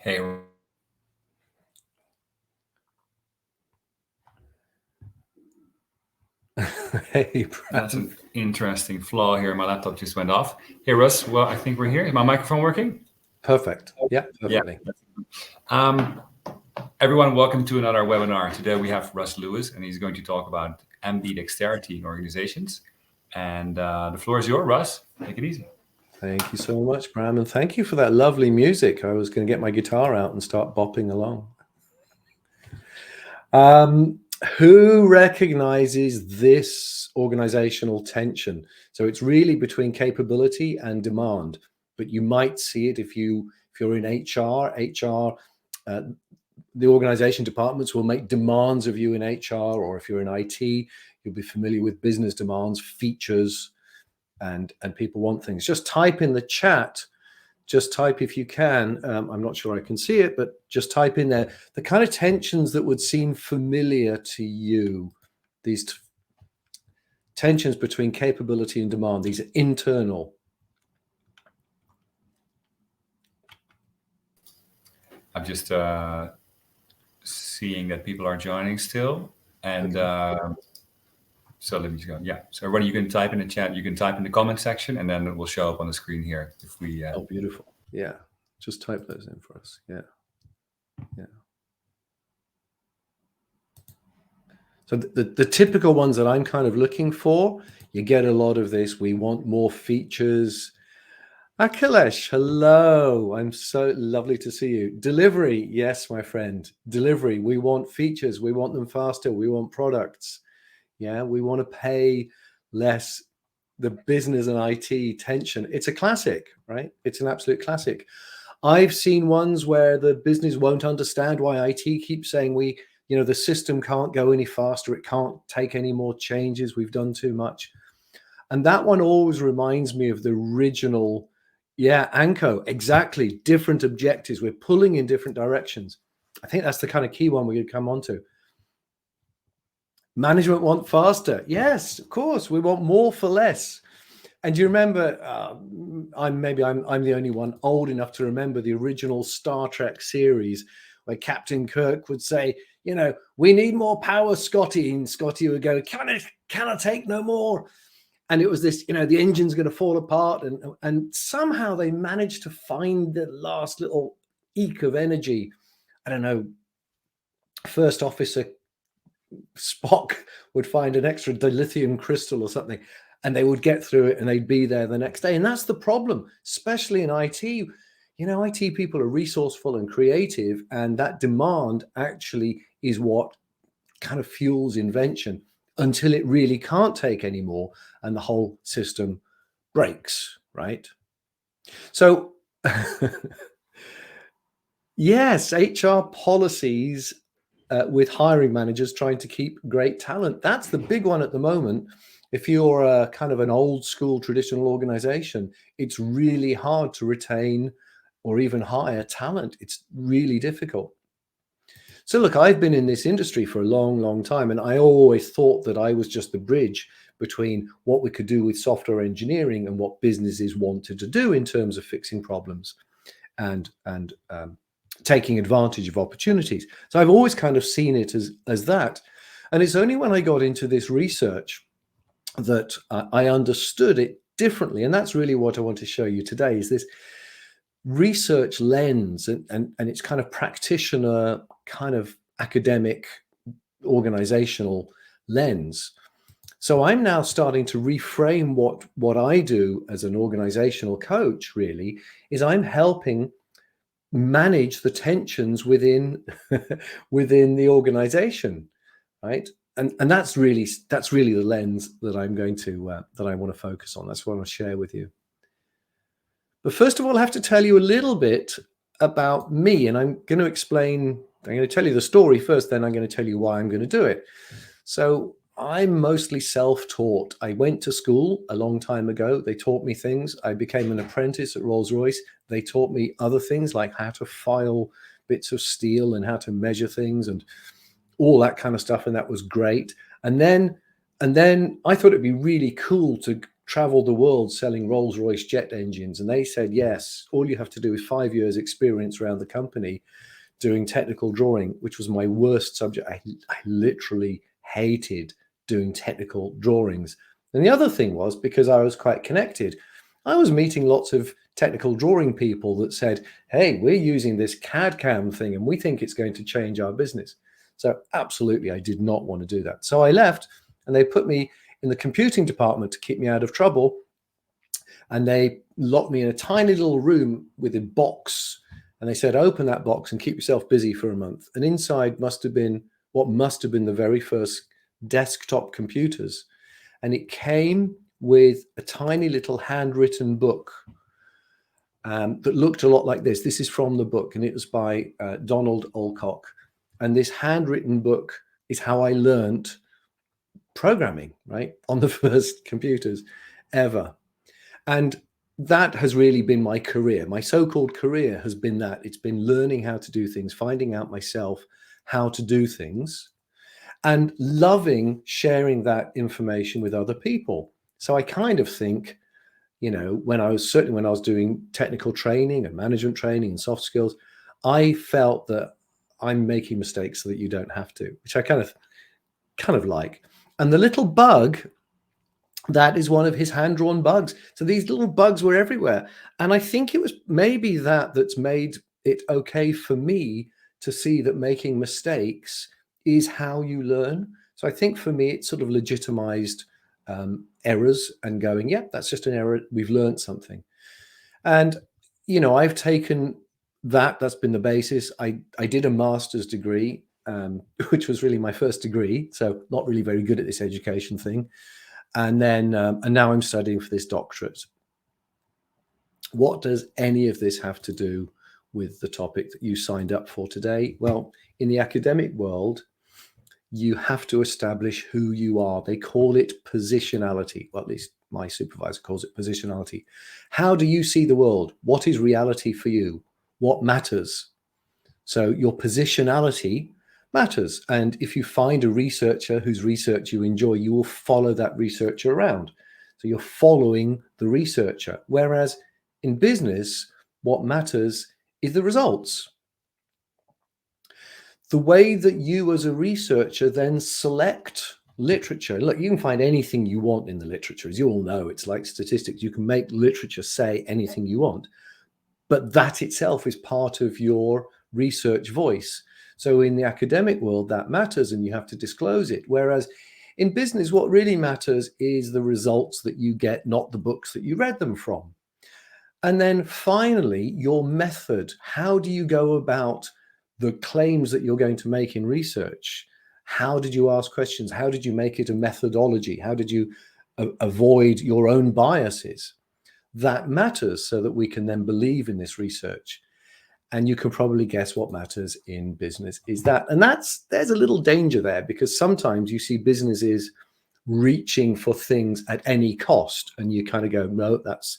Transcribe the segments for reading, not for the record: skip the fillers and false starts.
Hey, Hey, that's an interesting flaw here. My laptop just went off. Hey, Russ. Well, I think we're here. Is my microphone working? perfect. Yeah, perfectly. Everyone, welcome to another webinar. Today we have Russ Lewis, and he's going to talk about ambidexterity in organizations. And the floor is yours, Russ. Take it easy. Thank you so much, Bram, and thank you for that lovely music. I was going to get my guitar out and start bopping along. Who recognizes this organizational tension? So it's really between capability and demand, but you might see it if you're in HR. The organization departments will make demands of you in HR, or if you're in IT, you'll be familiar with business demands, features, and people want things. Just type in the chat. Just type if you can. I'm not sure I can see it, but just type in there the kind of tensions that would seem familiar to you. These tensions between capability and demand. These are internal. I'm just seeing that people are joining still. And so let me just go. Yeah. So everybody, you can type in the chat. You can type in the comment section, and then it will show up on the screen here. If we. Oh, beautiful. Yeah. Just type those in for us. Yeah. Yeah. So the typical ones that I'm kind of looking for, you get a lot of this. We want more features. Akhilesh, hello. I'm so lovely to see you. Delivery, yes, my friend. Delivery. We want features. We want them faster. We want products. Yeah, we want to pay less. The business and IT tension. It's a classic, right? It's an absolute classic. I've seen ones where the business won't understand why IT keeps saying the system can't go any faster. It can't take any more changes. We've done too much. And that one always reminds me of the original, ANCO, exactly. Different objectives. We're pulling in different directions. I think that's the kind of key one we could come on to. Management want faster. Yes, of course. We want more for less. And do you remember, I'm the only one old enough to remember the original Star Trek series where Captain Kirk would say, we need more power, Scotty. And Scotty would go, can I take no more? And it was this, the engine's going to fall apart. And somehow they managed to find the last little eke of energy. I don't know, First Officer Spock would find an extra dilithium crystal or something, and they would get through it and they'd be there the next day. And that's the problem, especially in IT. IT people are resourceful and creative, and that demand actually is what kind of fuels invention until it really can't take anymore and the whole system breaks, right? So yes, HR policies with hiring managers trying to keep great talent. That's the big one at the moment. If you're a kind of an old school traditional organization, it's really hard to retain or even hire talent. It's really difficult. So look, I've been in this industry for a long, long time, and I always thought that I was just the bridge between what we could do with software engineering and what businesses wanted to do in terms of fixing problems and taking advantage of opportunities. So I've always kind of seen it as that. And it's only when I got into this research that I understood it differently. And that's really what I want to show you today, is this research lens and it's kind of practitioner, kind of academic, organizational lens. So I'm now starting to reframe what I do as an organizational coach, really, is I'm helping manage the tensions within the organization, right? And that's really the lens that I'm going to that I want to focus on. That's what I want to share with you. But first of all, I have to tell you a little bit about me, and I'm going to tell you the story first, then I'm going to tell you why I'm going to do it. So I'm mostly self-taught. I went to school a long time ago. They taught me things. I became an apprentice at Rolls-Royce. They taught me other things like how to file bits of steel and how to measure things and all that kind of stuff. And that was great. And then I thought it'd be really cool to traveled the world selling Rolls-Royce jet engines. And they said, yes, all you have to do is 5 years experience around the company doing technical drawing, which was my worst subject. I literally hated doing technical drawings. And the other thing was, because I was quite connected, I was meeting lots of technical drawing people that said, hey, we're using this CAD CAM thing and we think it's going to change our business. So absolutely, I did not want to do that. So I left and they put me in the computing department to keep me out of trouble. And they locked me in a tiny little room with a box. And they said, open that box and keep yourself busy for a month. And inside must have been what must have been the very first desktop computers. And it came with a tiny little handwritten book that looked a lot like this. This is from the book, and it was by Donald Alcock. And this handwritten book is how I learned programming, right, on the first computers ever. And that has really been my career. My so-called career has been that. It's been learning how to do things, finding out myself how to do things, and loving sharing that information with other people. So I kind of think, you know, when I was doing technical training and management training and soft skills, I felt that I'm making mistakes so that you don't have to, which I kind of like. And the little bug, that is one of his hand-drawn bugs. So these little bugs were everywhere. And I think it was maybe that's made it okay for me to see that making mistakes is how you learn. So I think for me, it sort of legitimized errors and going, yeah, that's just an error. We've learned something. And, you know, I've taken that's been the basis. I did a master's degree, which was really my first degree. So not really very good at this education thing. And then, and now I'm studying for this doctorate. What does any of this have to do with the topic that you signed up for today? Well, in the academic world, you have to establish who you are. They call it positionality. Well, at least my supervisor calls it positionality. How do you see the world? What is reality for you? What matters? So your positionality matters. And if you find a researcher whose research you enjoy, you will follow that researcher around. So you're following the researcher. Whereas in business, what matters is the results. The way that you as a researcher then select literature. Look, you can find anything you want in the literature. As you all know, it's like statistics. You can make literature say anything you want, but that itself is part of your research voice. So in the academic world, that matters and you have to disclose it. Whereas in business, what really matters is the results that you get, not the books that you read them from. And then finally, your method. How do you go about the claims that you're going to make in research? How did you ask questions? How did you make it a methodology? How did you avoid your own biases? That matters so that we can then believe in this research. And you can probably guess what matters in business is that. And there's a little danger there, because sometimes you see businesses reaching for things at any cost. And you kind of go, no, that's,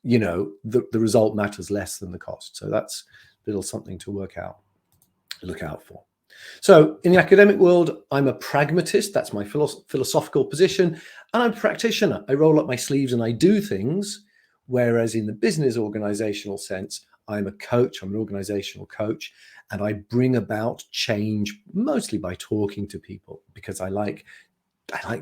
you know, the result matters less than the cost. So that's a little something to look out for. So in the academic world, I'm a pragmatist. That's my philosophical position. And I'm a practitioner. I roll up my sleeves and I do things. Whereas in the business organizational sense, I'm a coach, I'm an organizational coach, and I bring about change mostly by talking to people, because I like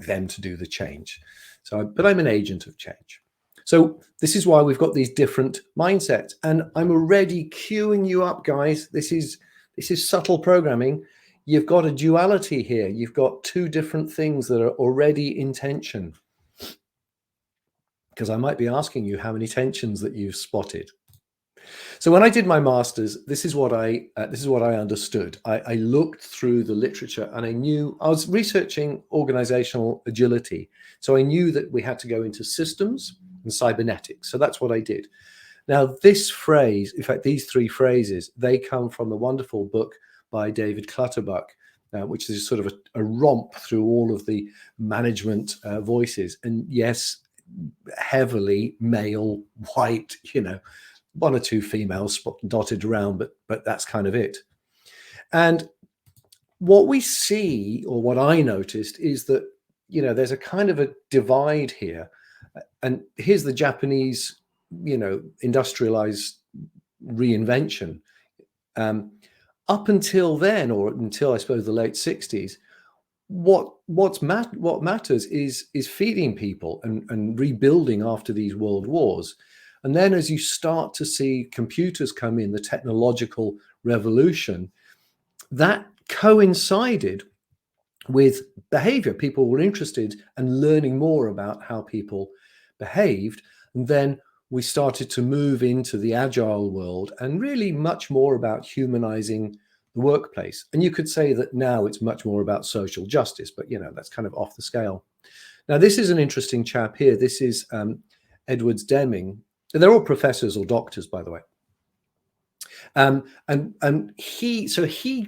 them to do the change. But I'm an agent of change. So this is why we've got these different mindsets, and I'm already queuing you up, guys. This is subtle programming. You've got a duality here. You've got two different things that are already in tension. Because I might be asking you how many tensions that you've spotted. So when I did my master's, this is what I understood. I looked through the literature and I knew I was researching organizational agility. So I knew that we had to go into systems and cybernetics. So that's what I did. Now, this phrase, in fact, these three phrases, they come from the wonderful book by David Clutterbuck, which is sort of a romp through all of the management voices. And yes, heavily male, white, you know, one or two females dotted around, but that's kind of it. And what we see, or what I noticed, is that, you know, there's a kind of a divide here. And here's the Japanese, industrialized reinvention. Up until then, or until I suppose the late 60s, what matters is feeding people and rebuilding after these world wars. And then as you start to see computers come in, the technological revolution, that coincided with behavior. People were interested in learning more about how people behaved. And then we started to move into the agile world and really much more about humanizing the workplace. And you could say that now it's much more about social justice, but that's kind of off the scale. Now, this is an interesting chap here. This is Edwards Deming. They're all professors or doctors, by the way. And he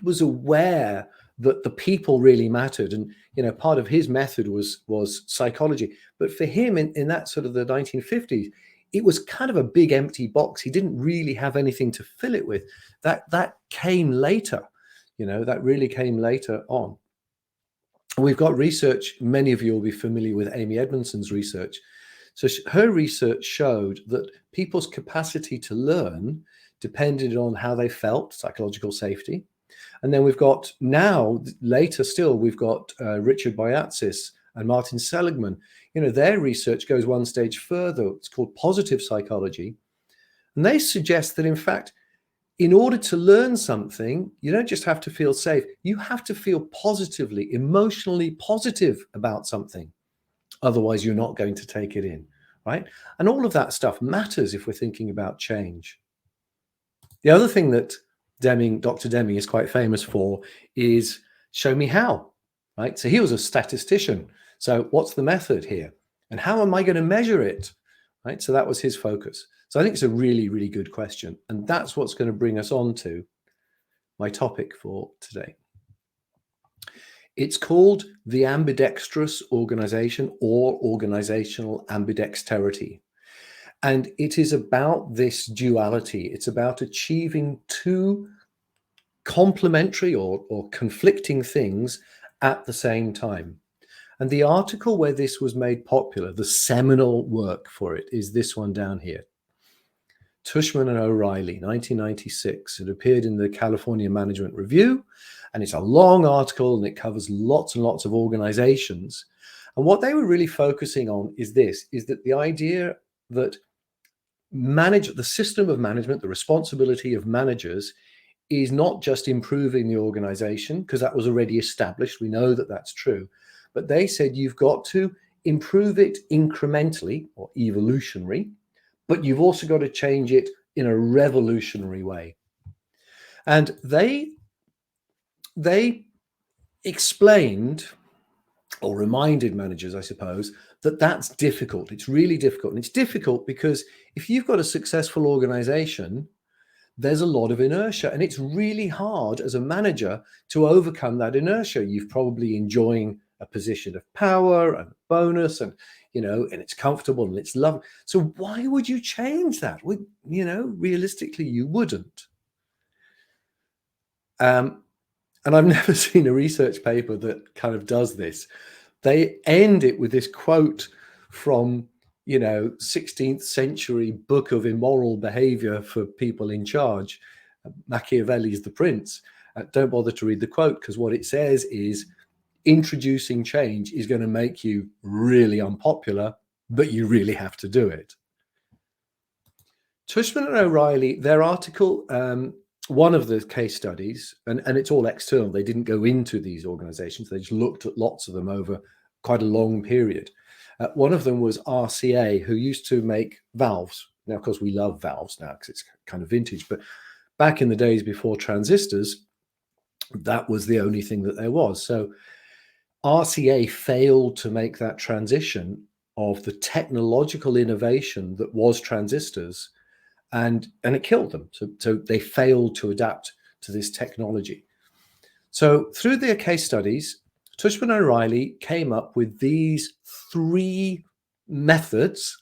was aware that the people really mattered, and part of his method was psychology. But for him, in that sort of the 1950s, it was kind of a big empty box. He didn't really have anything to fill it with. That came later, that really came later on. We've got research. Many of you will be familiar with Amy Edmondson's research. So her research showed that people's capacity to learn depended on how they felt, psychological safety. And then we've got now, later still, we've got Richard Boyatzis and Martin Seligman. Their research goes one stage further. It's called positive psychology. And they suggest that, in fact, in order to learn something, you don't just have to feel safe. You have to feel positively, emotionally positive about something. Otherwise, you're not going to take it in, right? And all of that stuff matters if we're thinking about change. The other thing that Dr. Deming is quite famous for is show me how, right? So he was a statistician. So what's the method here? And how am I going to measure it, right? So that was his focus. So I think it's a really, really good question. And that's what's going to bring us on to my topic for today. It's called the ambidextrous organization, or organizational ambidexterity. And it is about this duality. It's about achieving two complementary or conflicting things at the same time. And the article where this was made popular, the seminal work for it, is this one down here. Tushman and O'Reilly, 1996. It appeared in the California Management Review, and it's a long article, and it covers lots and lots of organizations. And what they were really focusing on is that the idea that the system of management, the responsibility of managers, is not just improving the organization, because that was already established. We know that that's true. But they said you've got to improve it incrementally or evolutionary, but you've also got to change it in a revolutionary way. And they explained, or reminded managers, I suppose, that that's difficult. It's really difficult. And it's difficult because if you've got a successful organization, there's a lot of inertia, and it's really hard as a manager to overcome that inertia. You've probably enjoying a position of power and bonus, and and it's comfortable and it's lovely. So why would you change that? Realistically, you wouldn't. And I've never seen a research paper that kind of does this. They end it with this quote from 16th century book of immoral behavior for people in charge, Machiavelli's The Prince. Don't bother to read the quote, because what it says is introducing change is going to make you really unpopular, but you really have to do it. Tushman and O'Reilly, their article, one of the case studies, and it's all external. They didn't go into these organizations. They just looked at lots of them over quite a long period. One of them was RCA, who used to make valves. Now, of course, we love valves now because it's kind of vintage. But back in the days before transistors, that was the only thing that there was. So RCA failed to make that transition of the technological innovation that was transistors, and it killed them. So they failed to adapt to this technology. So through their case studies, Tushman and O'Reilly came up with these three methods,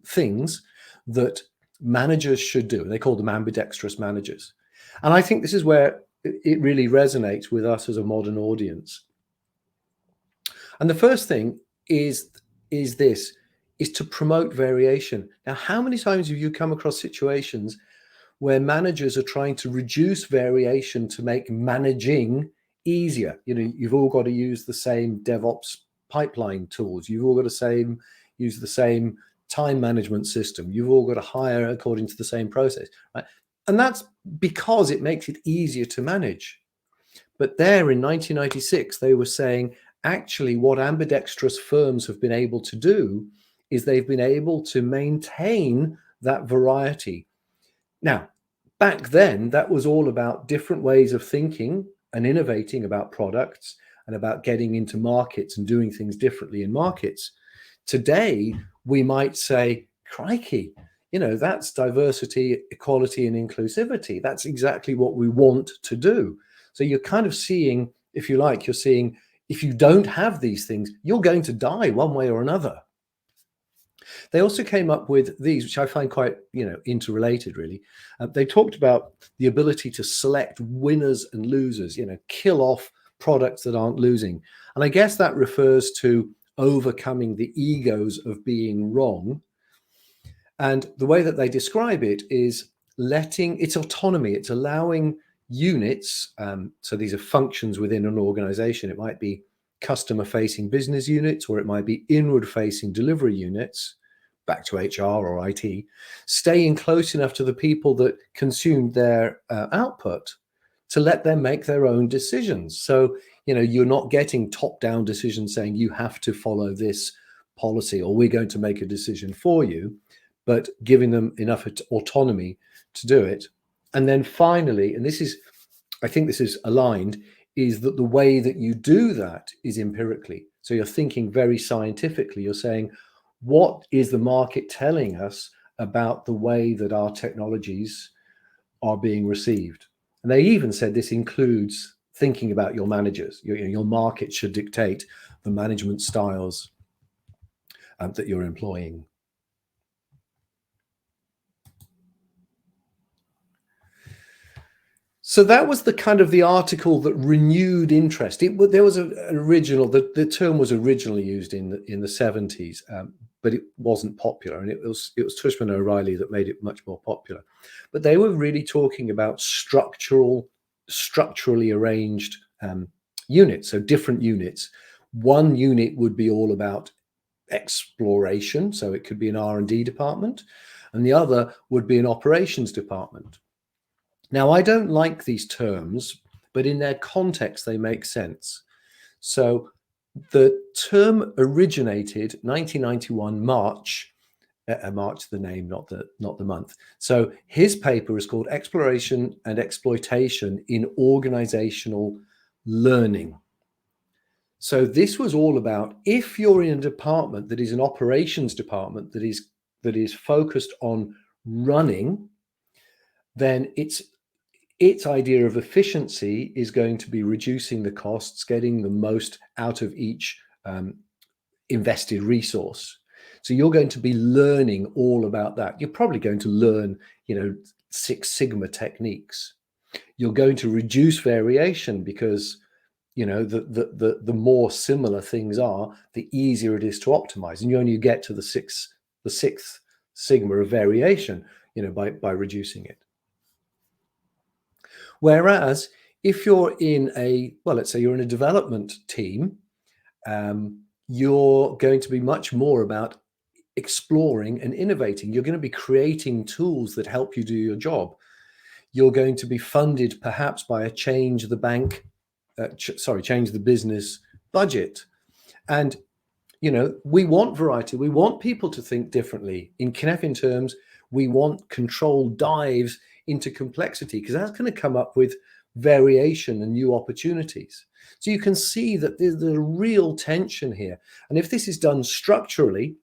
things that managers should do. They call them ambidextrous managers. And I think this is where it really resonates with us as a modern audience. And the first thing is this: is to promote variation. Now, how many times have you come across situations where managers are trying to reduce variation to make managing easier? You know, you've all got to use the same DevOps pipeline tools. You've all got to use the same time management system. You've all got to hire according to the same process, right? And that's because it makes it easier to manage. But there in 1996, they were saying, actually, what ambidextrous firms have been able to do is they've been able to maintain that variety. Now, back then, that was all about different ways of thinking and innovating about products and about getting into markets and doing things differently in markets. Today, we might say, crikey, you know, that's diversity, equality, and inclusivity. That's exactly what we want to do. So you're kind of seeing, if you like, you're seeing, if you don't have these things, you're going to die one way or another. They also came up with these, which I find quite, you know, interrelated, really. They talked about the ability to select winners and losers, you know, kill off products that aren't losing. And I guess that refers to overcoming the egos of being wrong. And the way that they describe it is it's autonomy. It's allowing units. So these are functions within an organization. It might be customer facing business units, or it might be inward facing delivery units, back to HR or IT, staying close enough to the people that consumed their output to let them make their own decisions. So, you know, you're not getting top-down decisions saying you have to follow this policy or we're going to make a decision for you, but giving them enough autonomy to do it. And then finally, and I think this is aligned, is that the way that you do that is empirically. So you're thinking very scientifically. You're saying, what is the market telling us about the way that our technologies are being received? And they even said this includes thinking about your managers. Your market should dictate the management styles that you're employing. So that was the kind of the article that renewed interest. There was an original, the term was originally used in the 70s, but it wasn't popular. And it was Tushman O'Reilly that made it much more popular. But they were really talking about structurally arranged units, so different units. One unit would be all about exploration, so it could be an R&D department, and the other would be an operations department. Now, I don't like these terms, but in their context, they make sense. So the term originated 1991 March, the name, not the month. So his paper is called Exploration and Exploitation in Organizational Learning. So this was all about, if you're in a department that is an operations department that is focused on running, then its idea of efficiency is going to be reducing the costs, getting the most out of each invested resource. So you're going to be learning all about that. You're probably going to learn, you know, Six Sigma techniques. You're going to reduce variation because, you know, the more similar things are, the easier it is to optimize. And you only get to the sixth sigma of variation, you know, by reducing it. Whereas if you're in let's say you're in a development team, you're going to be much more about exploring and innovating. You're going to be creating tools that help you do your job. You're going to be funded perhaps by a change the business budget. And, you know, we want variety. We want people to think differently. In Cynefin terms, we want controlled dives into complexity, because that's going to come up with variation and new opportunities. So you can see that there's a real tension here. And if this is done structurally,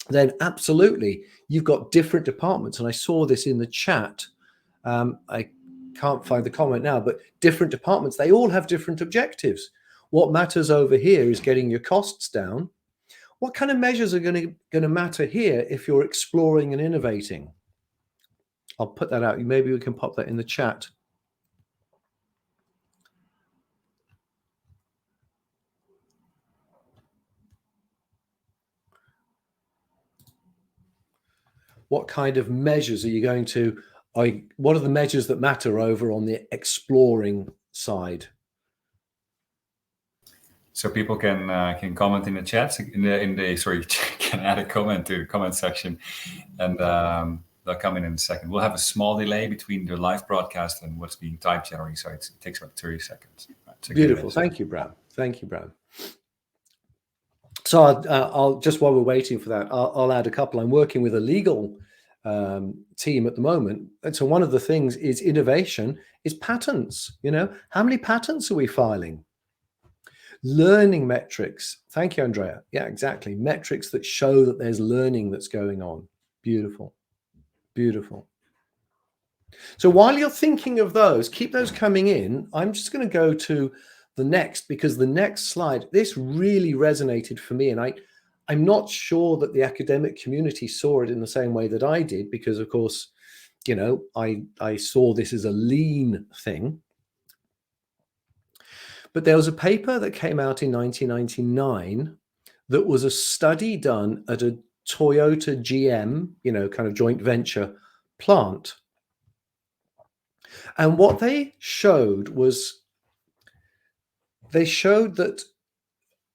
then absolutely, you've got different departments. And I saw this in the chat. I can't find the comment now, but different departments, they all have different objectives. What matters over here is getting your costs down. What kind of measures are going to matter here if you're exploring and innovating? I'll put that out. Maybe we can pop that in the chat. what kind of measures are you going to, what are the measures that matter over on the exploring side? So people can comment in the chat, sorry, can add a comment to the comment section, and they'll come in a second. We'll have a small delay between the live broadcast and what's being typed generally, so it takes about 30 seconds. Beautiful. Thank you, Bram. Thank you, Bram. So I'll just, while we're waiting for that, I'll add a couple. I'm working with a legal team at the moment, and so one of the things is innovation is patents. You know, how many patents are we filing? Learning metrics. Thank you, Andrea. Yeah, exactly. Metrics that show that there's learning that's going on. Beautiful. Beautiful. So while you're thinking of those, keep those coming in. I'm just going to go to the next, because the next slide, this really resonated for me. And I'm not sure that the academic community saw it in the same way that I did, because of course, you know, I saw this as a lean thing. But there was a paper that came out in 1999 that was a study done at a Toyota GM, you know, kind of joint venture plant. And what they showed was, they showed that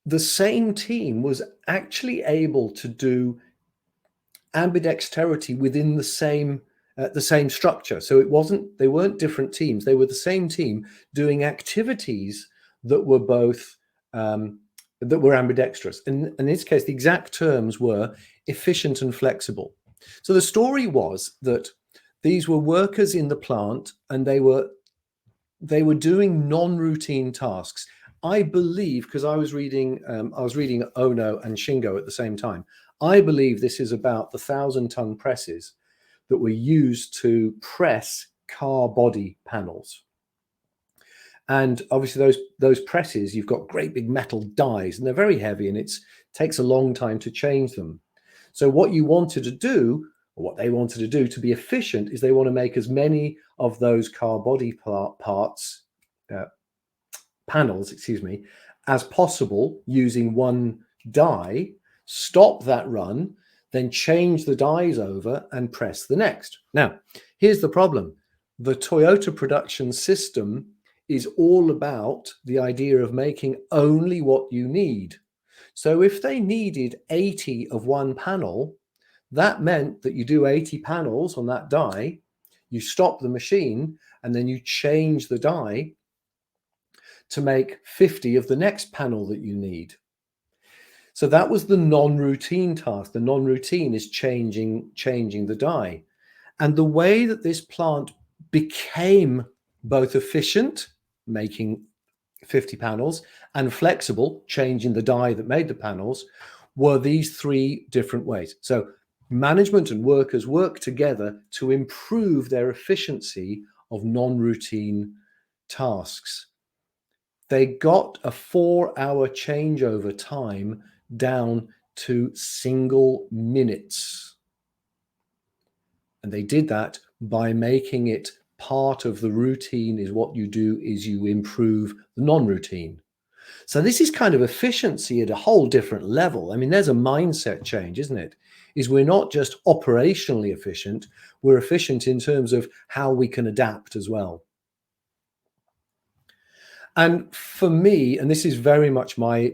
the same team was actually able to do ambidexterity within the same structure. So they weren't different teams. They were the same team doing activities that were both that were ambidextrous. And in this case, the exact terms were efficient and flexible. So the story was that these were workers in the plant, and they were doing non-routine tasks. I believe, because I was reading Ono and Shingo at the same time, I believe this is about the 1,000-ton presses that were used to press car body panels. And obviously those presses, you've got great big metal dies, and they're very heavy, and it takes a long time to change them. So what you wanted to do, or what they wanted to do to be efficient, is they want to make as many of those car body panels, as possible using one die, stop that run, then change the dies over and press the next. Now, here's the problem. The Toyota production system is all about the idea of making only what you need. So if they needed 80 of one panel, that meant that you do 80 panels on that die, you stop the machine, and then you change the die to make 50 of the next panel that you need. So that was the non-routine task. The non-routine is changing the die. And the way that this plant became both efficient, making 50 panels, and flexible, changing the die that made the panels, were these three different ways. So management and workers work together to improve their efficiency of non-routine tasks. They got a 4-hour changeover time down to single minutes. And they did that by making it part of the routine. Is what you do is you improve the non-routine. So this is kind of efficiency at a whole different level. I mean, there's a mindset change, isn't it? Is we're not just operationally efficient, we're efficient in terms of how we can adapt as well. And for me, and this is very much my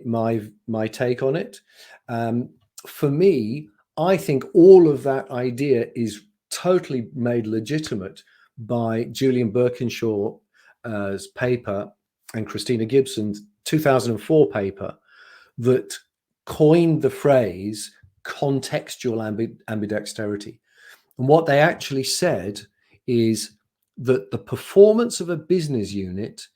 take on it, for me, I think all of that idea is totally made legitimate by Julian Birkinshaw's paper and Christina Gibson's 2004 paper that coined the phrase contextual ambidexterity. And what they actually said is that the performance of a business unit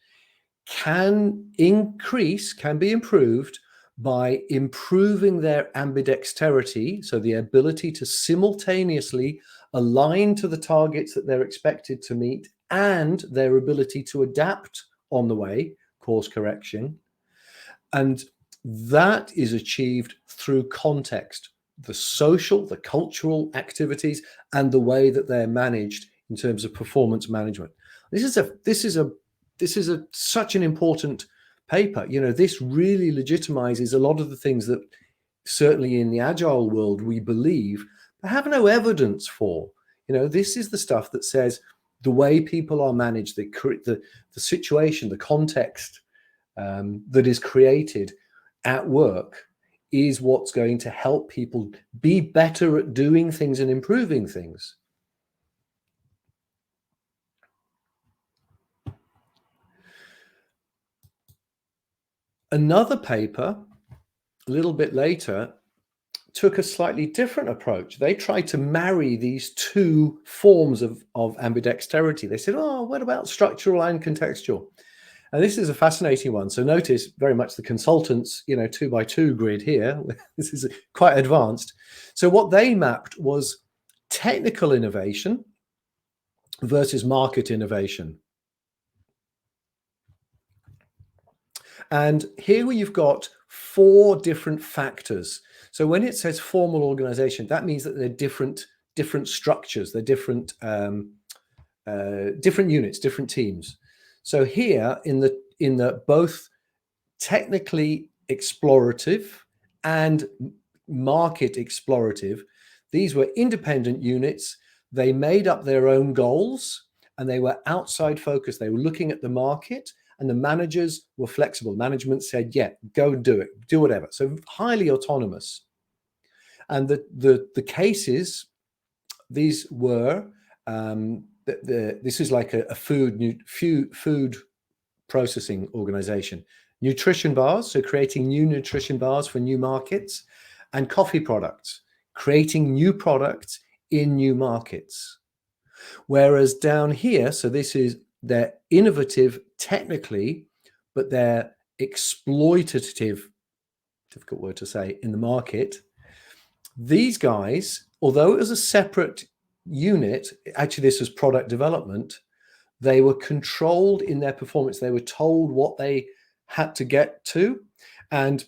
can be improved by improving their ambidexterity, so the ability to simultaneously align to the targets that they're expected to meet, and their ability to adapt on the way, course correction. And that is achieved through context, the social, the cultural activities, and the way that they're managed in terms of performance management. This is such an important paper. You know, this really legitimizes a lot of the things that certainly in the Agile world we believe, I have no evidence for. This is the stuff that says the way people are managed, the situation, the context that is created at work is what's going to help people be better at doing things and improving things. Another paper, a little bit later, took a slightly different approach. They tried to marry these two forms of ambidexterity. They said, oh, what about structural and contextual? And this is a fascinating one. So notice very much the consultants, 2x2 grid here. This is quite advanced. So what they mapped was technical innovation versus market innovation. And here you've got 4 different factors. So when it says formal organization, that means that they're different structures, they're different units, different teams. So here in the both technically explorative and market explorative, these were independent units. They made up their own goals and they were outside focused. They were looking at the market, and the managers were flexible. Management said, yeah, go do it, do whatever. So highly autonomous. And the cases, these were, this is like a food processing organization. Nutrition bars, so creating new nutrition bars for new markets, and coffee products, creating new products in new markets. Whereas down here, so this is, they're innovative technically, but they're exploitative, difficult word to say, in the market. These guys, although it was a separate unit, actually this was product development, they were controlled in their performance. They were told what they had to get to, and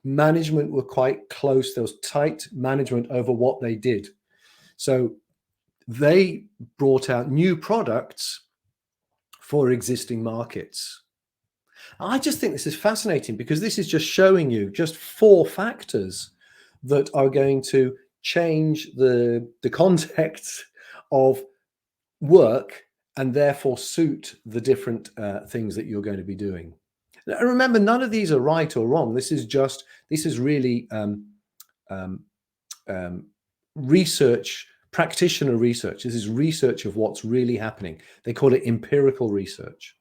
management were quite close. There was tight management over what they did. So they brought out new products for existing markets. I just think this is fascinating because this is just showing you just 4 factors that are going to change the context of work and therefore suit the different things that you're going to be doing. Now, remember, none of these are right or wrong. This is really research, practitioner research. This is research of what's really happening. They call it empirical research.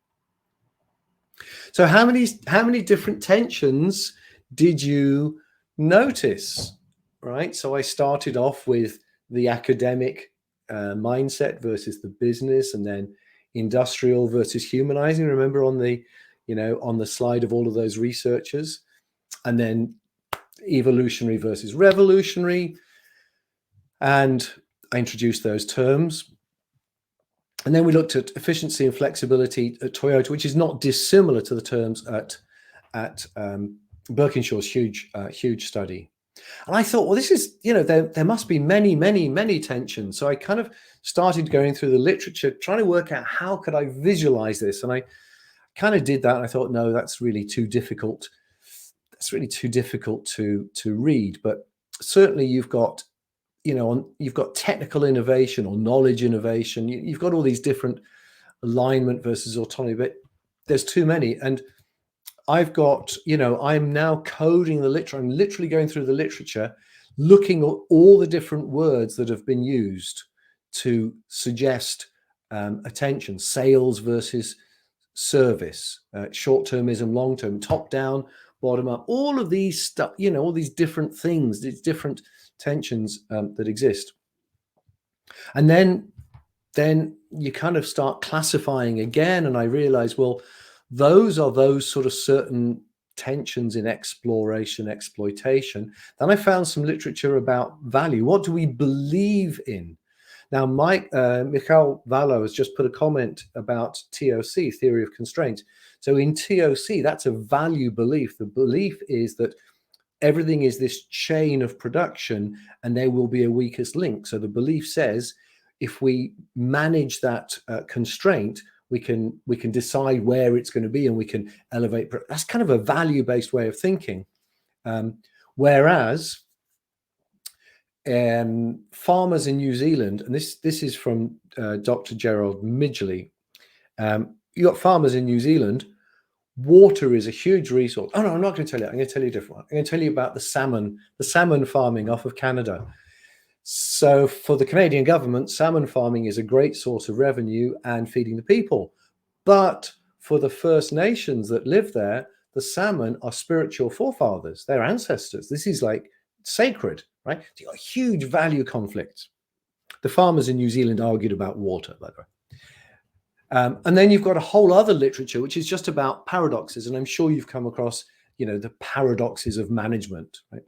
So how many different tensions did you notice? Right. So I started off with the academic mindset versus the business, and then industrial versus humanizing. Remember on the slide of all of those researchers, and then evolutionary versus revolutionary. And I introduced those terms. And then we looked at efficiency and flexibility at Toyota, which is not dissimilar to the terms at Birkinshaw's huge study. And I thought, well, this is, there must be many tensions. So I kind of started going through the literature, trying to work out how could I visualize this. And I kind of did that. And I thought, no, that's really too difficult. That's really too difficult to read. But certainly you've got, you've got technical innovation or knowledge innovation. You've got all these different alignment versus autonomy, but there's too many. And I've got, I'm now coding the literature. I'm literally going through the literature, looking at all the different words that have been used to suggest attention, sales versus service, short-termism, long-term, top-down, bottom-up, all of these stuff, all these different things, these different tensions that exist. And then you kind of start classifying again, and I realize, well, those are those sort of certain tensions in exploration, exploitation. Then I found some literature about value. What do we believe in? Now, Michal Vallo has just put a comment about TOC, theory of constraint. So in TOC, that's a value belief. The belief is that everything is this chain of production and there will be a weakest link. So the belief says, if we manage that constraint, we can decide where it's going to be and we can elevate. That's kind of a value-based way of thinking. Whereas farmers in New Zealand, and this is from Dr. Gerald Midgley. You got farmers in New Zealand. Water is a huge resource. Oh no, I'm not going to tell you. I'm going to tell you a different one. I'm going to tell you about the salmon farming off of Canada. So for the Canadian government, salmon farming is a great source of revenue and feeding the people. But for the First Nations that live there, the salmon are spiritual forefathers, their ancestors. This is like sacred, right? So you got a huge value conflict. The farmers in New Zealand argued about water, by the way. And then you've got a whole other literature, which is just about paradoxes. And I'm sure you've come across, the paradoxes of management, right?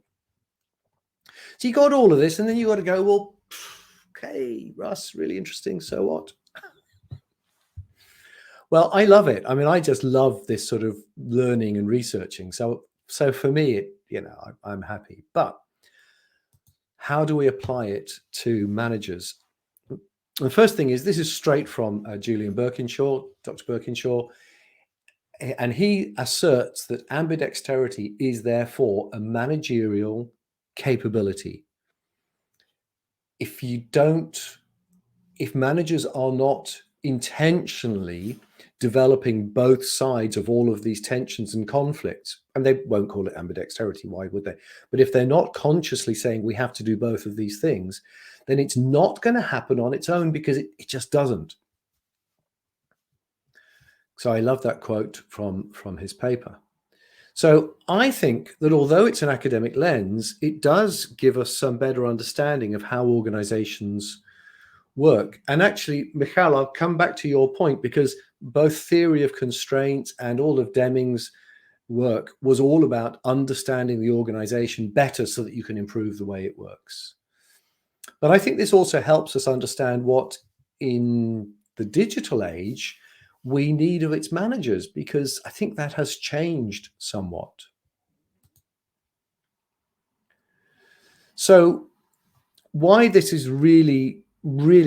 So you got all of this, and then you got to go, well, okay, Russ, really interesting. So what? Well, I love it. I mean, I just love this sort of learning and researching. So for me, I'm happy. But how do we apply it to managers? The first thing is, this is straight from Julian Birkinshaw, Dr. Birkinshaw, and he asserts that ambidexterity is therefore a managerial capability. If managers are not intentionally developing both sides of all of these tensions and conflicts, and they won't call it ambidexterity, why would they? But if they're not consciously saying we have to do both of these things, then it's not going to happen on its own, because it just doesn't. So I love that quote from his paper. So I think that although it's an academic lens, it does give us some better understanding of how organizations work. And actually, Michal, I'll come back to your point, because both theory of constraints and all of Deming's work was all about understanding the organization better so that you can improve the way it works. But I think this also helps us understand what in the digital age we need of its managers, because I think that has changed somewhat. So why this has really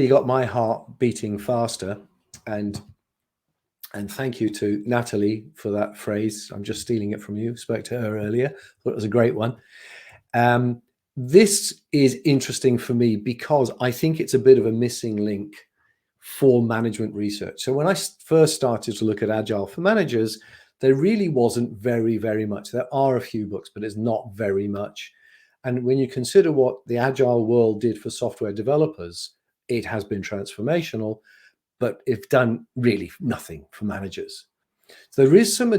got my heart beating faster, and thank you to Natalie for that phrase. I'm just stealing it from you. Spoke to her earlier. Thought it was a great one. This is interesting for me because I think it's a bit of a missing link for management research. So when I first started to look at Agile for managers, there really wasn't very, very much. There are a few books, but it's not very much. And when you consider what the Agile world did for software developers, it has been transformational, but it's done really nothing for managers. So there is some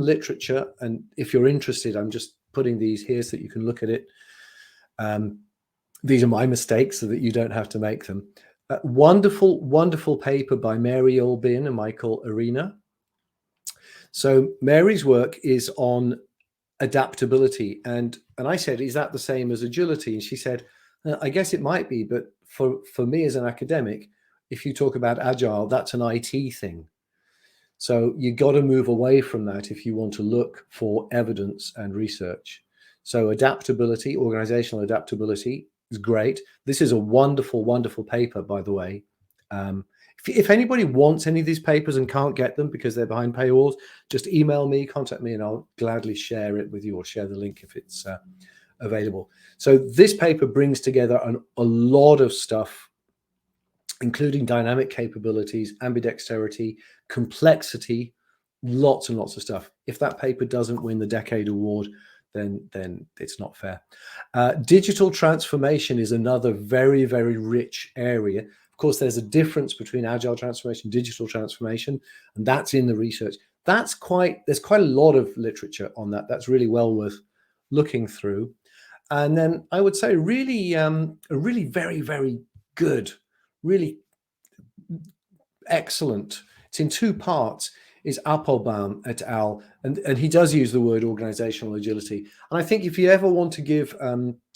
literature, and if you're interested, I'm just putting these here so that you can look at it. These are my mistakes so that you don't have to make them. Wonderful paper by Mary Albin and Michael Arena. So Mary's work is on adaptability, and I said, is that the same as agility? And she said, I guess it might be, but for me as an academic, if you talk about Agile, that's an IT thing. So you got to move away from that if you want to look for evidence and research. So adaptability, organizational adaptability is great. This is a wonderful paper, by the way. If anybody wants any of these papers and can't get them because they're behind paywalls, just email me, contact me, and I'll gladly share it with you, or share the link if it's available. So this paper brings together a lot of stuff, including dynamic capabilities, ambidexterity, complexity, lots and lots of stuff. If that paper doesn't win the Decade Award, then it's not fair. Digital transformation is another very, very rich area. Of course, there's a difference between agile transformation, digital transformation, and that's in the research. There's quite a lot of literature on that. That's really well worth looking through. And then I would say really, a really very, very good, really excellent. It's in two parts. Is Appelbaum et al. And he does use the word organizational agility. And I think if you ever want to give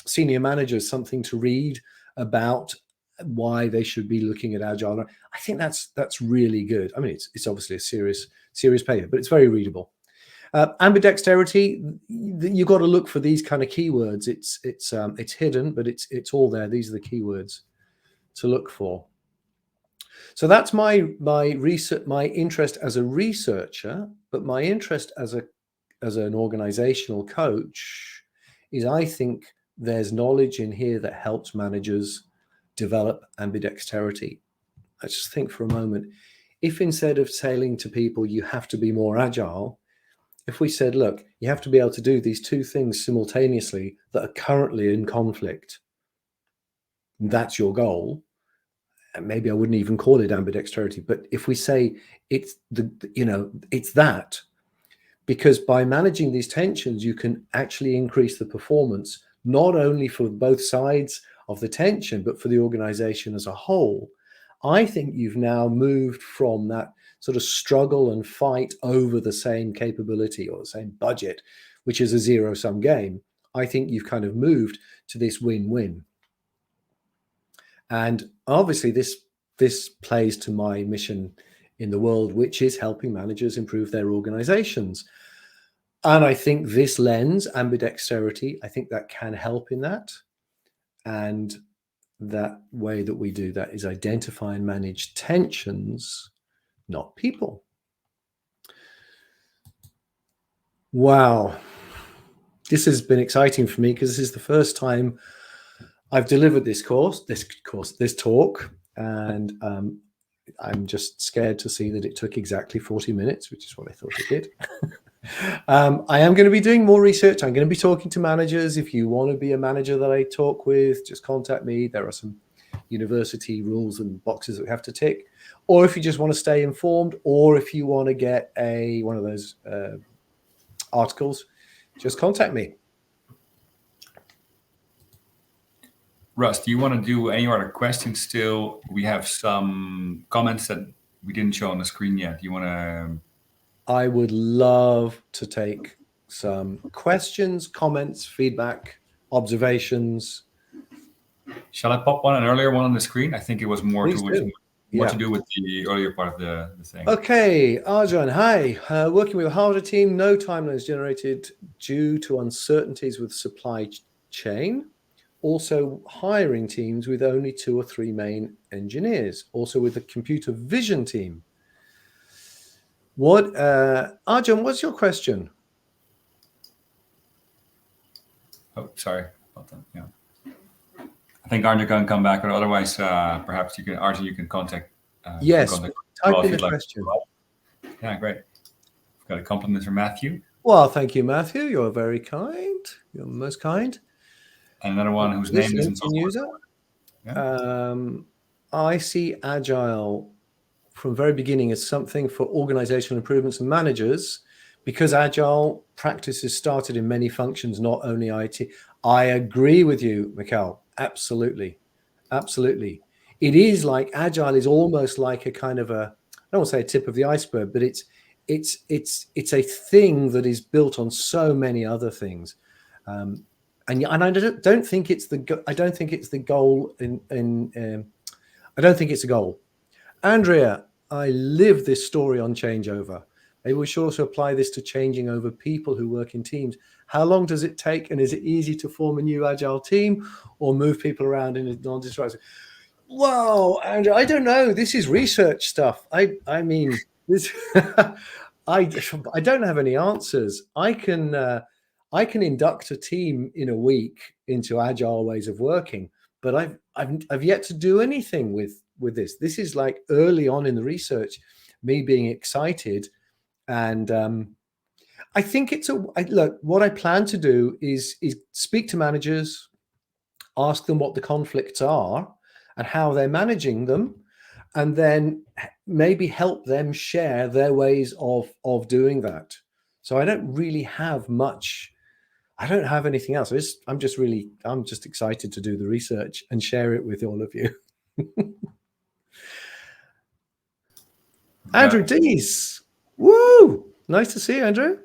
senior managers something to read about why they should be looking at Agile, I think that's really good. I mean, it's obviously a serious paper, but it's very readable. Ambidexterity, you've got to look for these kind of keywords. It's hidden, but it's all there. These are the keywords to look for. So that's my research, my interest as a researcher, but my interest as an organizational coach is, I think, there's knowledge in here that helps managers develop ambidexterity. Let's just think for a moment. If instead of saying to people, you have to be more agile, if we said, look, you have to be able to do these two things simultaneously that are currently in conflict, that's your goal. And maybe I wouldn't even call it ambidexterity, but if we say it's it's that, because by managing these tensions, you can actually increase the performance, not only for both sides of the tension, but for the organization as a whole. I think you've now moved from that sort of struggle and fight over the same capability or the same budget, which is a zero-sum game. I think you've kind of moved to this win-win. And obviously this plays to my mission in the world, which is helping managers improve their organizations. And I think this lens, ambidexterity, I think that can help in that. And that way that we do that is identify and manage tensions, not people. Wow. This has been exciting for me because this is the first time I've delivered this talk, and I'm just scared to see that it took exactly 40 minutes, which is what I thought it did. I am going to be doing more research. I'm going to be talking to managers. If you want to be a manager that I talk with, just contact me. There are some university rules and boxes that we have to tick. Or if you just want to stay informed, or if you want to get one of those articles, just contact me. Russ, do you want to do any other questions still? We have some comments that we didn't show on the screen yet. Do you want to... I would love to take some questions, comments, feedback, observations. Shall I pop an earlier one on the screen? I think it was more Please to do. what to do with the earlier part of the thing. Okay, Arjun, hi. Working with a harder team, no timelines generated due to uncertainties with supply chain. Also hiring teams with only 2 or 3 main engineers. Also with a computer vision team. What, Arjun, what's your question? Oh, sorry about that. Yeah. I think Arjun can come back, but otherwise, perhaps you can, Arjun, you can contact. Yes, type in the like question. Yeah, great. We've got a compliment from Matthew. Well, thank you, Matthew. You're very kind. You're most kind. And another one whose name isn't user. Yeah. I see Agile from very beginning as something for organizational improvements and managers, because Agile practices started in many functions, not only IT. I agree with you, Mikhail. Absolutely. Absolutely. It is like Agile is almost like a kind of a, I don't want to say a tip of the iceberg, but it's a thing that is built on so many other things. And I don't think it's the goal I don't think it's a goal. Andrea, I live this story on changeover. Maybe we should also apply this to changing over people who work in teams. How long does it take, and is it easy to form a new Agile team or move people around in a non-destructive? Whoa, Andrea, I don't know. This is research stuff. I mean, this I don't have any answers. I can induct a team in a week into Agile ways of working, but I've yet to do anything with this. This is like early on in the research, me being excited, and I think look. What I plan to do is speak to managers, ask them what the conflicts are and how they're managing them, and then maybe help them share their ways of doing that. So I don't really have much. I don't have anything else. I'm just excited to do the research and share it with all of you. Andrew Dees. Woo! Nice to see you, Andrew.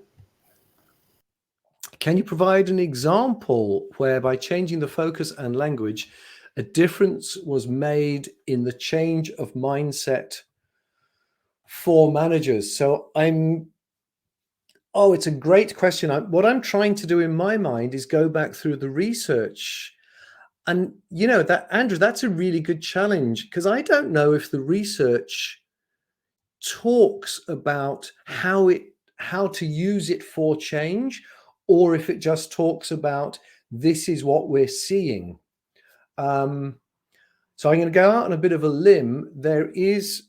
Can you provide an example where by changing the focus and language, a difference was made in the change of mindset for managers? So it's a great question. What I'm trying to do in my mind is go back through the research. And Andrew, that's a really good challenge, because I don't know if the research talks about how to use it for change, or if it just talks about this is what we're seeing. So I'm going to go out on a bit of a limb.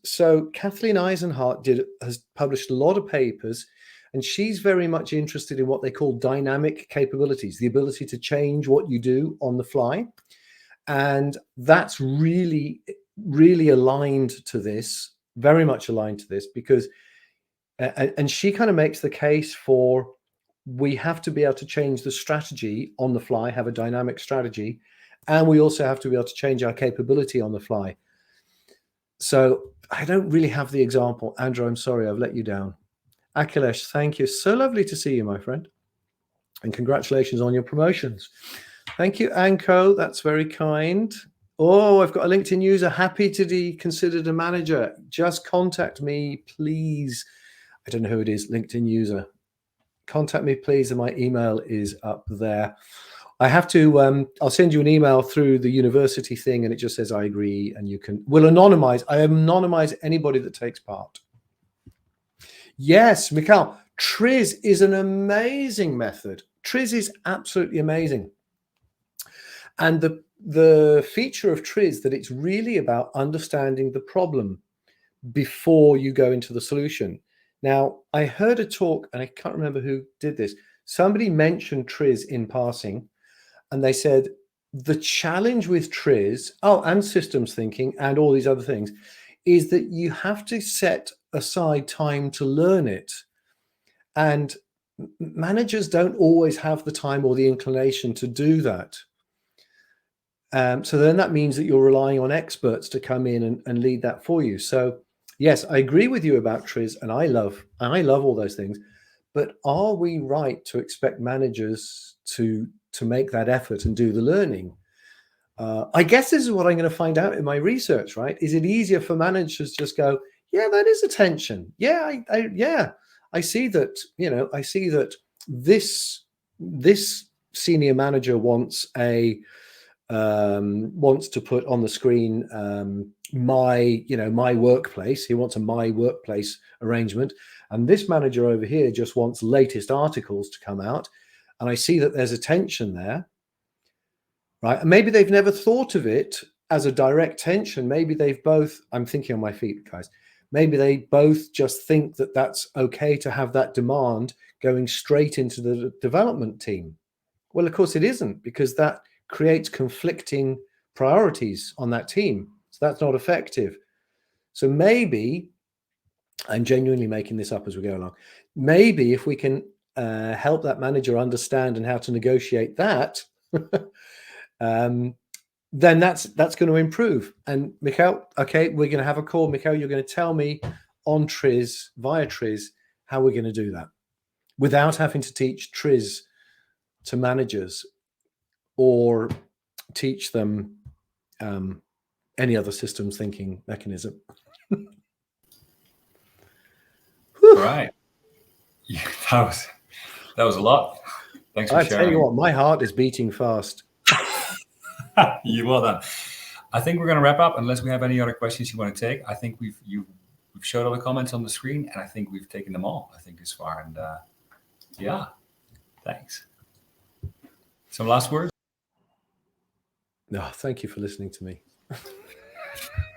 So Kathleen Eisenhart has published a lot of papers, and she's very much interested in what they call dynamic capabilities, the ability to change what you do on the fly. And that's really, really aligned to this, very much aligned to this, because, and she kind of makes the case for, we have to be able to change the strategy on the fly, have a dynamic strategy, and we also have to be able to change our capability on the fly. So I don't really have the example. Andrew, I'm sorry, I've let you down. Akhilesh, thank you. So lovely to see you, my friend. And congratulations on your promotions. Thank you, Anko. That's very kind. Oh, I've got a LinkedIn user happy to be considered a manager. Just contact me, please. I don't know who it is, LinkedIn user. Contact me, please. And my email is up there. I have to, I'll send you an email through the university thing, and it just says, I agree. And we'll anonymize. I anonymize anybody that takes part. Yes, Mikhail, TRIZ is an amazing method. TRIZ is absolutely amazing. And the feature of TRIZ that it's really about understanding the problem before you go into the solution. Now, I heard a talk, and I can't remember who did this. Somebody mentioned TRIZ in passing, and they said the challenge with TRIZ, and systems thinking and all these other things, is that you have to set aside time to learn it. And managers don't always have the time or the inclination to do that. So then that means that you're relying on experts to come in and lead that for you. So yes, I agree with you about TRIZ, and I love all those things. But are we right to expect managers to make that effort and do the learning? I guess this is what I'm going to find out in my research, right? Is it easier for managers to just go, yeah, that is a tension. Yeah, I see that, I see that this senior manager wants to put on the screen my workplace. He wants a my workplace arrangement. And this manager over here just wants latest articles to come out. And I see that there's a tension there, right? And maybe they've never thought of it as a direct tension. Maybe they've both, I'm thinking on my feet, guys. Maybe they both just think that that's okay to have that demand going straight into the development team. Well, of course it isn't, because that creates conflicting priorities on that team. So that's not effective. So maybe, I'm genuinely making this up as we go along, maybe if we can help that manager understand and how to negotiate that, then that's going to improve. And Mikhail, okay, we're going to have a call. Mikhail, you're going to tell me on TRIZ, via TRIZ, how we're going to do that without having to teach TRIZ to managers or teach them any other systems thinking mechanism. All right. Yeah, that was a lot. Thanks for sharing. I tell you what, my heart is beating fast. You well done. I think we're going to wrap up unless we have any other questions you want to take. I think we've showed all the comments on the screen, and I think we've taken them all, I think, this far. And yeah, thanks. Some last words? No, thank you for listening to me.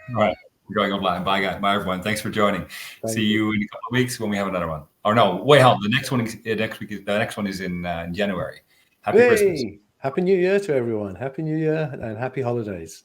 All right. We're going offline. Bye, guys. Bye, everyone. Thanks for joining. See you in a couple of weeks when we have another one. Or no, wait, hold. The next one is next week. The next one is in January. Happy Christmas. Happy New Year to everyone. Happy New Year and happy holidays.